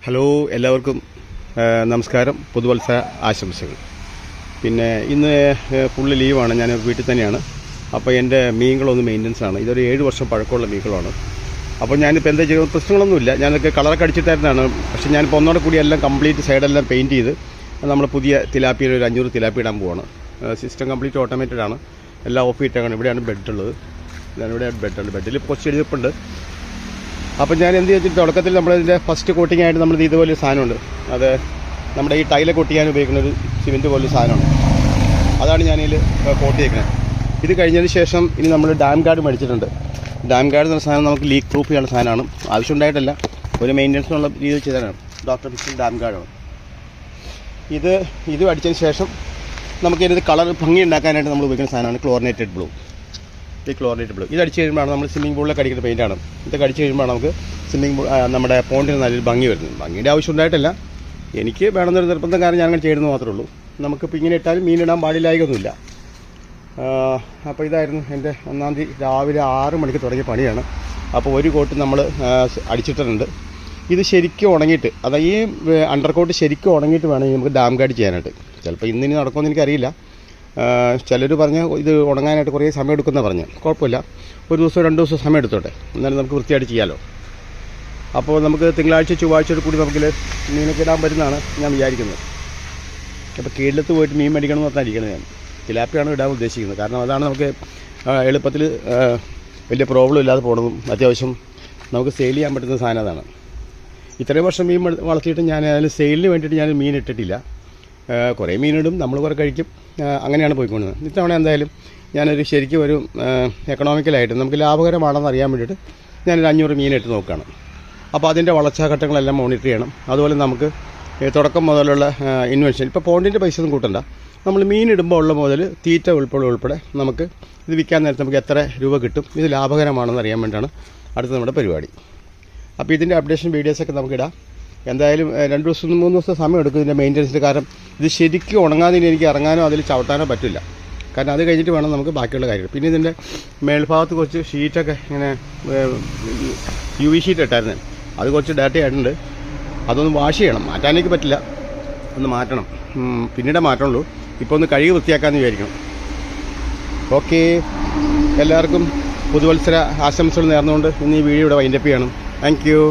Hello, എല്ലാവർക്കും നമസ്കാരം. പുതുവത്സര ആശംസകൾ. പിന്നെ ഇന്ന് ഫുള്ള് ലീവാണ്, ഞാൻ വീട്ടിൽ തന്നെയാണ്. അപ്പോൾ എൻ്റെ മീനുകളൊന്ന് മെയിൻ്റനൻസ് ആണ്. ഇതൊരു 7 വർഷം പഴക്കമുള്ള മീനുകളാണ്. അപ്പോൾ ഞാനിപ്പോൾ എന്താ ചെയ്യുന്നത്, പ്രശ്നങ്ങളൊന്നുമില്ല. ഞാനൊക്കെ കളറൊക്കെ അടിച്ചിട്ടായിരുന്നതാണ്. പക്ഷേ ഞാനിപ്പോൾ ഒന്നോടെ കൂടി എല്ലാം കംപ്ലീറ്റ് സൈഡെല്ലാം പെയിൻറ്റ് ചെയ്ത് നമ്മൾ പുതിയ തിലാപ്പിയ ഒരു 500 തിലാപ്പി ഇടാൻ പോവാണ്. സിസ്റ്റം കംപ്ലീറ്റ് ഓട്ടോമേറ്റഡ് ആണ്. എല്ലാം ഓഫ് ചെയ്തിട്ടാണ്. ഇവിടെയാണ് ബെഡുള്ളത്. ഇവിടെ ബെഡുണ്ട്. ബെഡിൽ കുറച്ച് എഴുതിപ്പുണ്ട്. അപ്പോൾ ഞാൻ എന്ത് ചെയ്തിട്ട് തുടക്കത്തിൽ നമ്മളിതിൻ്റെ ഫസ്റ്റ് കോട്ടിംഗ് ആയിട്ട് നമ്മൾ ഇതുപോലെ സാധനമുണ്ട്. അത് നമ്മുടെ ഈ ടൈലൊക്കെ ഒട്ടിക്കാൻ ഉപയോഗിക്കുന്ന ഒരു സിമെൻറ്റ് പോലൊരു സാധനമാണ്. അതാണ് ഞാനിതിൽ കോട്ട് ചെയ്യിക്കുന്നത്. ഇത് കഴിഞ്ഞതിന് ശേഷം ഇനി നമ്മൾ ഡാം ഗാർഡ് മേടിച്ചിട്ടുണ്ട്. ഡാം ഗാർഡ് എന്ന സാധനം നമുക്ക് ലീക്ക് പ്രൂഫ് ചെയ്യുന്ന സാധനമാണ്. ആവശ്യമുണ്ടായിട്ടല്ല, ഒരു മെയിൻ്റനൻസിനുള്ള രീതിയിൽ ചെയ്തതാണ്. ഡോക്ടർ ഫിക്സിൽ ഡാം ഗാർഡാണ് ഇത് അടിച്ചതിന് ശേഷം നമുക്കിത് കളർ ഭംഗി ഉണ്ടാക്കാനായിട്ട് നമ്മൾ ഉപയോഗിക്കുന്ന സാധനമാണ് ക്ലോറിനേറ്റഡ് ബ്ലൂ. ഈ ക്ലോറിനേറ്റഡ് ബ്ലൂ ഇത് അടിച്ച് കഴിയുമ്പോഴാണ് നമ്മൾ സ്വിമ്മിംഗ് പൂളിലൊക്കെ അടിക്കുന്ന പെയിൻറ്റാണ്. ഇതൊക്കെ അടിച്ച് കഴിയുമ്പോൾ നമുക്ക് സ്വിമ്മിംഗ് പൂൾ നമ്മുടെ പോണ്ടിന് നല്ലൊരു ഭംഗി വരുന്നത്. ഭംഗിയുടെ ആവശ്യം ഉണ്ടായിട്ടല്ല, എനിക്ക് വേണമെന്നൊരു നിർബന്ധം കാരണം ഞാൻ അങ്ങനെ ചെയ്യുന്നത് മാത്രമേ ഉള്ളൂ. നമുക്കിപ്പോൾ ഇങ്ങനെ ഇട്ടാലും മീനിടാൻ പാടില്ലായിക്കൊന്നുമില്ല. അപ്പോൾ ഇതായിരുന്നു എൻ്റെ 1-ാം തീയതി രാവിലെ 6 മണിക്ക് തുടങ്ങിയ പണിയാണ്. അപ്പോൾ ഒരു കോട്ട് നമ്മൾ അടിച്ചിട്ടുണ്ട്. ഇത് ശരിക്കും ഉണങ്ങിയിട്ട്, അതായത് ഈ അണ്ടർ കോട്ട് ശരിക്കും ഉണങ്ങിയിട്ട് വേണമെങ്കിൽ നമുക്ക് ഡാം ഗാർഡ് ചെയ്യാനായിട്ട്. ചിലപ്പോൾ ഇന്നിനി നടക്കുമെന്ന് എനിക്കറിയില്ല. ചിലർ പറഞ്ഞ് ഇത് ഉണങ്ങാനായിട്ട് കുറേ സമയം എടുക്കുമെന്നാണ് പറഞ്ഞത്. കുഴപ്പമില്ല, 1 ദിവസം 2 ദിവസം സമയം എടുത്തോട്ടെ, എന്നാലും നമുക്ക് വൃത്തിയായിട്ട് ചെയ്യാമല്ലോ. അപ്പോൾ നമുക്ക് തിങ്കളാഴ്ച ചൊവ്വാഴ്ചയോട് കൂടി നമുക്ക് മീനൊക്കെ ഇടാൻ പറ്റുന്നതാണ് ഞാൻ വിചാരിക്കുന്നത്. അപ്പോൾ കീഴിലത്ത് പോയിട്ട് മീൻ മേടിക്കണമെന്ന് പറഞ്ഞായിരിക്കണം ഞാൻ. തിലാപ്പിയാണ് ഇടാൻ ഉദ്ദേശിക്കുന്നത്. കാരണം അതാണ് നമുക്ക് എളുപ്പത്തിൽ വലിയ പ്രോബ്ലം ഇല്ലാതെ പോകണതും അത്യാവശ്യം നമുക്ക് സെയിൽ ചെയ്യാൻ പറ്റുന്ന സാധനം അതാണ്. ഇത്രയും വർഷം മീൻ വളർത്തിയിട്ട് ഞാൻ അതിന് സെയിലിന് വേണ്ടിയിട്ട് ഞാൻ മീൻ ഇട്ടിട്ടില്ല. കുറേ മീനിടും, നമ്മൾ കുറേ കഴിക്കും, അങ്ങനെയാണ് പോയിക്കൊണ്ടിരുന്നത്. ഇത്തവണ എന്തായാലും ഞാനൊരു ശരിക്കും ഒരു എക്കണോമിക്കലായിട്ട് നമുക്ക് ലാഭകരമാണെന്ന് അറിയാൻ വേണ്ടിയിട്ട് ഞാനൊരു 500 മീനിട്ട് നോക്കുകയാണ്. അപ്പോൾ അതിൻ്റെ വളർച്ചാഘട്ടങ്ങളെല്ലാം മോണിറ്റർ ചെയ്യണം. അതുപോലെ നമുക്ക് തുടക്കം മുതലുള്ള ഇൻവെൻഷൻ, ഇപ്പോൾ പോണ്ടിൻ്റെ പൈസ ഒന്നും കൂട്ടണ്ട, നമ്മൾ മീനിടുമ്പോൾ ഉള്ള മുതൽ തീറ്റ ഉൾപ്പെടെ നമുക്ക് ഇത് വിൽക്കാൻ നേരത്തെ നമുക്ക് എത്ര രൂപ കിട്ടും, ഇത് ലാഭകരമാണെന്ന് അറിയാൻ വേണ്ടിയിട്ടാണ് അടുത്ത നമ്മുടെ പരിപാടി. അപ്പോൾ ഇതിൻ്റെ അപ്ഡേഷൻ വീഡിയോസൊക്കെ നമുക്കിടാം. എന്തായാലും 2 ദിവസം 3 ദിവസം സമയം എടുക്കും ഇതിൻ്റെ മെയിൻ്റനൻസിന്. കാരണം ഇത് ശരിക്കും ഉണങ്ങാതെ എനിക്ക് ഇറങ്ങാനോ അതിൽ ചവിട്ടാനോ പറ്റില്ല. കാരണം അത് കഴിഞ്ഞിട്ട് വേണം നമുക്ക് ബാക്കിയുള്ള കാര്യങ്ങൾ. പിന്നെ ഇതിൻ്റെ മേൽഭാഗത്ത് കുറച്ച് ഷീറ്റൊക്കെ ഇങ്ങനെ UV ഷീറ്റ് ഇട്ടായിരുന്നു, അത് കുറച്ച് ഡാറ്റ ആയിട്ടുണ്ട്. അതൊന്ന് വാഷ് ചെയ്യണം, മാറ്റാനേക്ക് പറ്റില്ല, ഒന്ന് മാറ്റണം. പിന്നീട് മാറ്റമുള്ളൂ. ഇപ്പോൾ ഒന്ന് കഴുകി വൃത്തിയാക്കാമെന്ന് വിചാരിക്കണം. ഓക്കെ, എല്ലാവർക്കും പുതുവത്സര ആശംസകൾ നേർന്നുകൊണ്ട് ഇന്ന് ഈ വീഡിയോ ഇവിടെ വൈൻഡപ്പ് ചെയ്യണം. Thank you.